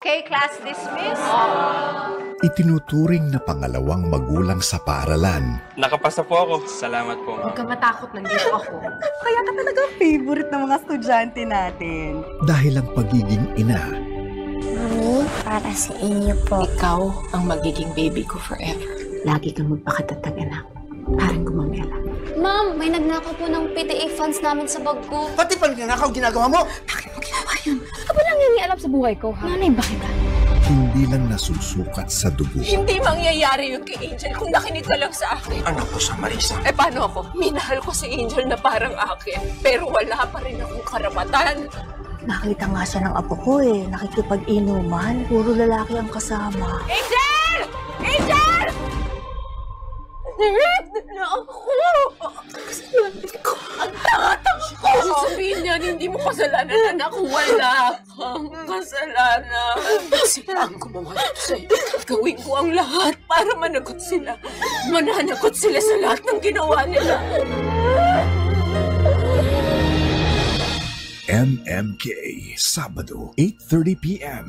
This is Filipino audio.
Okay, class dismissed. Itinuturing na pangalawang magulang sa paaralan. Nakapasa po ako. Salamat po. Huwag ka matakot, nandito ako. Kaya ka talaga favorite ng mga estudyante natin. Dahil ang pagiging ina, Mami, para sa inyo po. Ikaw ang magiging baby ko forever. Lagi kang magpakatatag, anak. Parang gumamela. Ma'am, may nagnakaw po ng PTA funds namin sa bag ko. Pati pagnanakaw ginagawa mo? Bakit mo ginawa yun? Ka ba lang nangialam sa buhay ko, ha? Nanay, bakit ka? hindi lang nasusukat sa dugo. Hindi mangyayari yung kay Angel kung nakinig ka lang sa akin. Ano ko sa Marisa? Eh paano ako? Minahal ko si Angel na parang akin. Pero wala pa rin akong karapatan. Nakita nga siya ng apo ko eh. Nakikipag-inuman. Puro lalaki ang kasama. Angel! Angel! Nirip na ako! Kasalanan ko. Ang tanga-tanga ko! Sabihin niyan, hindi mo kasalanan, anak. Wala kang kasalanan. Sila ang gumawa nito sa'yo. Gawin ko ang lahat para managot sila. Mananagot sila sa lahat ng ginawa nila. MMK, Sabado, 8:30 p.m.